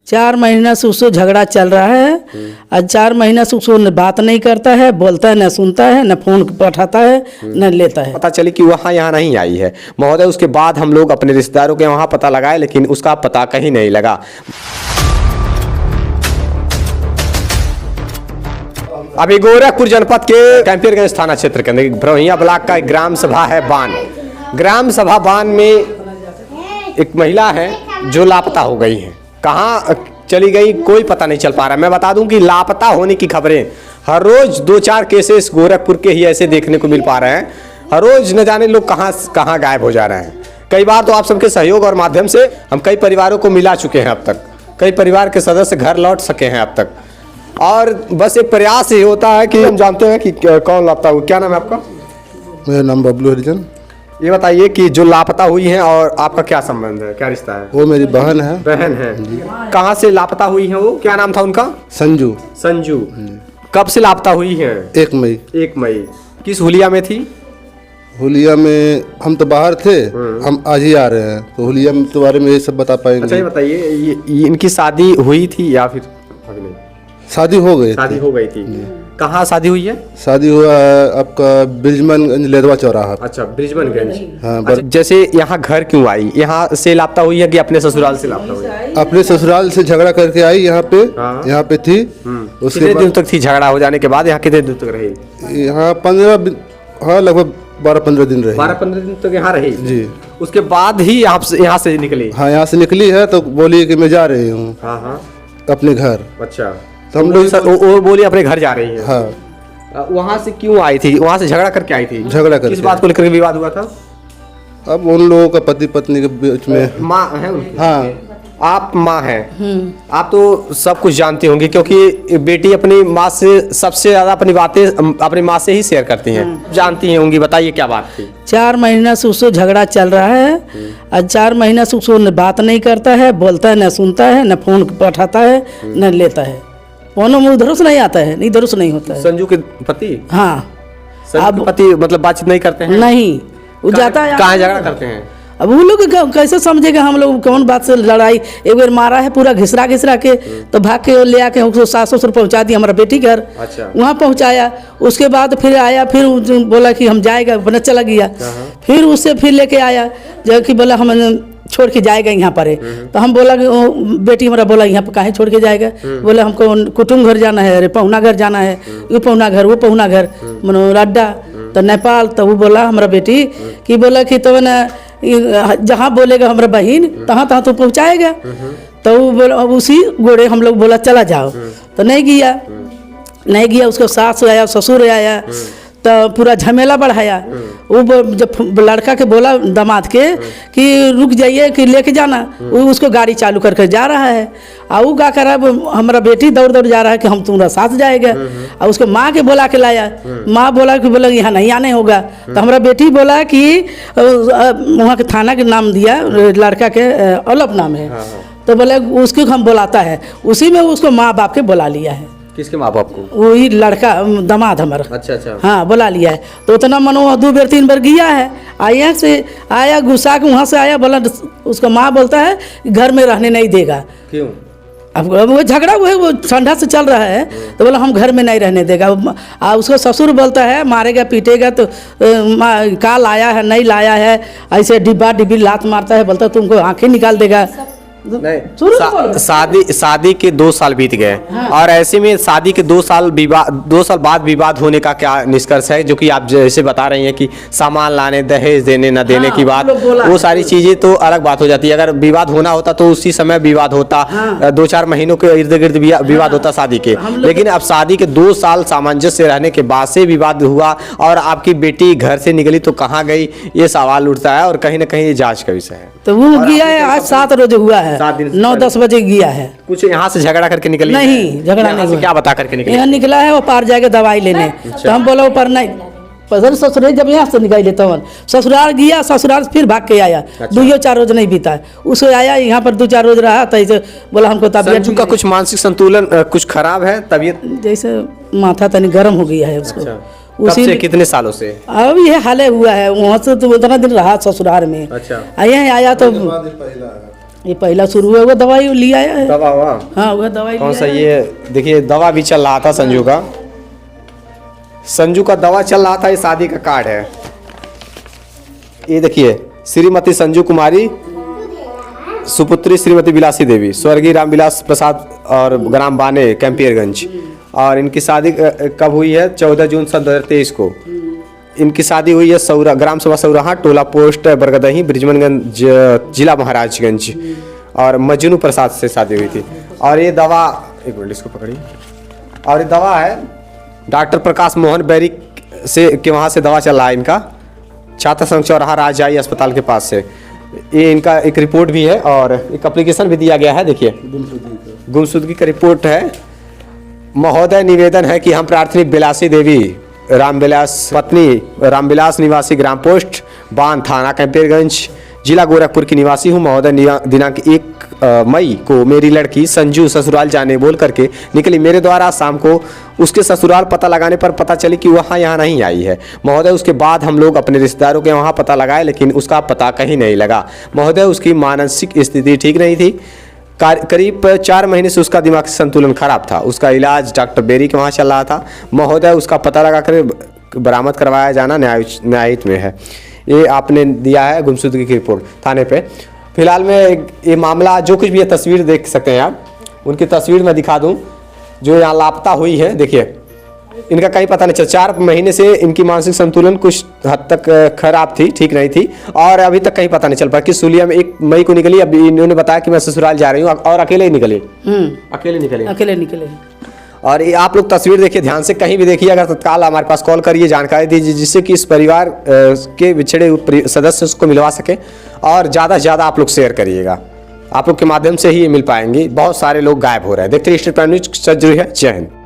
4 महीना से उससे झगड़ा चल रहा है और 4 महीना से उसको बात नहीं करता है, बोलता है, न सुनता है, न फोन उठाता है, न लेता है। पता चली कि वहाँ यहाँ नहीं आई है महोदय। उसके बाद हम लोग अपने रिश्तेदारों के वहाँ पता लगाए, लेकिन उसका पता कहीं नहीं लगा। अभी गोरखपुर जनपद के कैंपियरगंज थाना क्षेत्र के अंदर भरोहिया ब्लॉक का एक ग्राम सभा है बान। ग्राम सभा बान में एक महिला है जो लापता हो गई है। कहाँ चली गई कोई पता नहीं चल पा रहा। मैं बता दूं कि लापता होने की खबरें हर रोज 2-4 केसेस गोरखपुर के ही ऐसे देखने को मिल पा रहे हैं। हर रोज न जाने लोग कहाँ गायब हो जा रहे हैं। कई बार तो आप सबके सहयोग और माध्यम से हम कई परिवारों को मिला चुके हैं। अब तक कई परिवार के सदस्य घर लौट सके हैं अब तक। और बस एक प्रयास ही होता है कि हम जानते हैं कि कौन लापता हुआ। क्या नाम है आपका? मेरा नाम बबलू हरिजन। ये बताइए कि जो लापता हुई हैं और आपका क्या संबंध है, क्या रिश्ता है? वो मेरी बहन है। बहन है। कहाँ से लापता हुई है वो? क्या नाम था उनका? संजू। संजू। कब से लापता हुई है? 1 मई। 1 मई। किस हुलिया में थी? हुलिया में हम तो बाहर थे, हम आज ही आ रहे हैं, तो हुलिया में के बारे में ये सब बता पाएंगे। अच्छा ये बताइए, ये इनकी शादी हुई थी या फिर अभी नहीं? शादी हो गई। शादी हो गई थी। कहाँ शादी हुई है? शादी हुआ है आपका ब्रिजमनगंज लेदवा चौराहा। अच्छा ब्रिजमनगंज। हाँ। अच्छा, जैसे यहाँ घर क्यों आई? यहाँ से लापता हुई है कि अपने ससुराल से लापता हुई है? अपने ससुराल से झगड़ा करके आई यहाँ पे। हाँ। यहाँ पे थी। कितने दिन तक थी झगड़ा हो जाने के बाद? यहाँ कितने दिन तक रही? यहाँ 15 हाँ लगभग 12-15 दिन रही। 12-15 दिन तक यहाँ रही जी। उसके बाद ही यहाँ से निकली? हाँ यहाँ से निकली है तो बोली कि मैं जा रही हूँ हाँ अपने घर। अच्छा तो हम लोग वो बोली अपने घर जा रही है। हाँ। वहाँ से क्यों आई थी? वहाँ से झगड़ा करके आई थी? झगड़ा करके। किस बात को लेकर विवाद हुआ था? अब उन लोगों का पति पत्नी के बीच में। माँ है उनकी? हाँ। आप माँ हैं। आप तो सब कुछ जानती होंगी क्योंकि बेटी अपनी माँ से सबसे ज्यादा अपनी बातें अपनी माँ से ही शेयर करती हैं। जानती होंगी। बताइए क्या बात थी? 4 महीना से उससे झगड़ा चल रहा है और 4 महीना से उसको बात नहीं करता है, बोलता है, न सुनता है, न फोन उठाता है, न लेता है। फोन में उधर से नहीं आता है, नहीं इधर से नहीं होता है। संजू के पति? हाँ। संजू के पति मतलब बातचीत नहीं करते हैं? नहीं, वो जाता है। कहाँ झगड़ा करते हैं? अब वो लोग कैसे समझेगा हम लोग कौन बात से लड़ाई? एक बार मारा है पूरा घिसरा के तो भाग के ले आके उसको 700 पहुँचा दिया हमारा बेटी घर। अच्छा। वहाँ पहुँचाया। उसके बाद फिर आया, फिर बोला कि हम जाएगा, अपना चला गया। फिर उससे फिर लेके आया जो कि बोला हम छोड़ के जाएगा यहाँ पर है। तो हम बोला कि बेटी हमारा बोला यहाँ पर काहे छोड़ के जाएगा? बोले हमको कुटुम्ब घर जाना है, अरे पहुना घर जाना है, ये पहुना घर, वो पहुना घर, मनोर अड्डा तो नेपाल। तो वो बोला हमारा बेटी कि बोला कि तो ना जहाँ बोलेगा हमारा बहन तहाँ तो पहुँचाएगा। तो वो बोला उसी गोड़े हम लोग बोला चला जाओ। तो नहीं गया। उसको सास आया, ससुर आया, तो पूरा झमेला बढ़ाया। वो जब लड़का के बोला दामाद के कि रुक जाइए कि लेके जाना, वो उसको गाड़ी चालू करके जा रहा है। और वो क्या कर रहा है, हमारा बेटी दौड़ जा रहा है कि हम तुम्हारा साथ जाएगा। और उसके माँ के बोला के लाया। माँ बोला कि बोला यहाँ नहीं आने होगा। तो हमारा बेटी बोला कि वहाँ के थाना के नाम दिया, लड़का के अलग नाम है। तो बोले उसको हम बुलाता है, उसी में उसको माँ बाप के बुला लिया है। किसके माँ बाप को? वही लड़का दामाद हमारा। अच्छा। हाँ बुला लिया है। तो उतना मनो 2 बार 3 बार गया है। आया गुस्सा के वहाँ से आया, बोला उसका माँ बोलता है घर में रहने नहीं देगा। क्यों? अब वो झगड़ा वो ठंडा से चल रहा है। तो बोला हम घर में नहीं रहने देगा। उसको ससुर बोलता है मारेगा पीटेगा। तो का लाया है नहीं लाया है, ऐसे डिब्बा डिब्बी लात मारता है, बोलता तुमको आंखें निकाल देगा। नहीं शादी के 2 साल बीत गए। हाँ। और ऐसे में शादी के 2 साल बाद विवाद होने का क्या निष्कर्ष है? जो कि आप जैसे बता रही हैं कि सामान लाने, दहेज देने न देने की बात, वो सारी चीजें तो अलग बात हो जाती है। अगर विवाद होना होता तो उसी समय विवाद होता। 2-4 महीनों के इर्द गिर्द विवाद होता शादी के। लेकिन अब शादी के 2 साल सामंजस्य रहने के बाद से विवाद हुआ और आपकी बेटी घर से निकली तो कहाँ गई, ये सवाल उठता है और कहीं ना कहीं जांच का विषय है। तो वो गया है आज 7 रोज हुआ है, 9-10 बजे गया है। कुछ यहाँ से झगड़ा करके निकली? नहीं झगड़ा नहीं। क्या बता करके निकली? यहाँ निकला है वो पार जाएगा दवाई लेने। तो हम बोला वो पर नहीं ससुराल जब यहाँ से निकाल लेता हूँ, ससुराल गया, ससुराल फिर भाग के आया। 2-4 रोज नहीं बीता, उसे आया यहाँ पर 2-4 रोज रहा। तो ऐसे बोला हमको तबियत का कुछ मानसिक संतुलन कुछ खराब है, तबियत जैसे माथा तनी गर्म हो गया है उसको। उसी से कितने सालों से? अब ये हाल हुआ है। वहाँ से तो उतना दिन रहा ससुराल में। अच्छा। आया तो ये पहला शुरू हुआ वो दवाई लिया है। दवा हुआ हाँ वह दवाई कौन लिया सा? है। ये देखिए दवा भी चल रहा था संजू का। संजू का दवा चल रहा था। ये शादी का कार्ड है। ये देखिए श्रीमती संजू कुमारी सुपुत्री श्रीमती बिलासी देवी, स्वर्गीय रामविलास प्रसाद और ग्राम बाने कैंपियरगंज। और इनकी शादी कब हुई है? 14 जून सन 2023 को। इनकी शादी हुई है सौरा ग्राम सभा सौराहा, टोला पोस्ट बरगदही, ब्रिजमनगंज, जिला महाराजगंज। और मजनू प्रसाद से शादी हुई थी। और ये दवा, एक मिनट इसको पकड़िए। और ये दवा है डॉक्टर प्रकाश मोहन बैरिक से के वहाँ से दवा चल रहा है इनका, छात्र संघ चौराहा राजशाही अस्पताल के पास से। ये इनका एक रिपोर्ट भी है और एक एप्लीकेशन भी दिया गया है। देखिए गुमशुदगी का रिपोर्ट है। महोदय निवेदन है कि हम प्रार्थनी बिलासी देवी रामविलास पत्नी रामविलास निवासी ग्राम पोस्ट बान थाना कैंपियरगंज जिला गोरखपुर की निवासी हूँ। महोदय दिनांक 1 मई को मेरी लड़की संजू ससुराल जाने बोल करके निकली। मेरे द्वारा शाम को उसके ससुराल पता लगाने पर पता चली कि वहाँ यहाँ नहीं आई है। महोदय उसके बाद हम लोग अपने रिश्तेदारों के वहाँ पता लगाए लेकिन उसका पता कहीं नहीं लगा। महोदय उसकी मानसिक स्थिति ठीक नहीं थी। करीब 4 महीने से उसका दिमाग संतुलन खराब था। उसका इलाज डॉक्टर बेरी के वहाँ चल रहा था। महोदय उसका पता लगा कर बरामद करवाया जाना न्यायित में है। ये आपने दिया है गुमशुदगी की रिपोर्ट थाने पे। फिलहाल में ये मामला जो कुछ भी है तस्वीर देख सकते हैं आप। उनकी तस्वीर मैं दिखा दूं जो यहाँ लापता हुई है। देखिए इनका कहीं पता नहीं चला। 4 महीने से इनकी मानसिक संतुलन कुछ हद तक खराब थी, ठीक नहीं थी और अभी तक कहीं पता नहीं चल पाया कि सुलिया में 1 मई को निकली। अभी इन्होंने बताया कि मैं ससुराल जा रही हूँ और अकेले ही निकले। अकेले निकले। और ये आप लोग तस्वीर देखिए ध्यान से, कहीं भी देखिए। अगर तत्काल हमारे पास कॉल करिए, जानकारी दीजिए जिससे कि इस परिवार के बिछड़े सदस्य उसको मिलवा सके। और ज़्यादा से ज़्यादा आप लोग शेयर करिएगा। आप लोग के माध्यम से ही ये मिल पाएंगी। बहुत सारे लोग गायब हो रहे हैं। देखते रहिए स्टेट प्राइम न्यूज़। जय हिंद।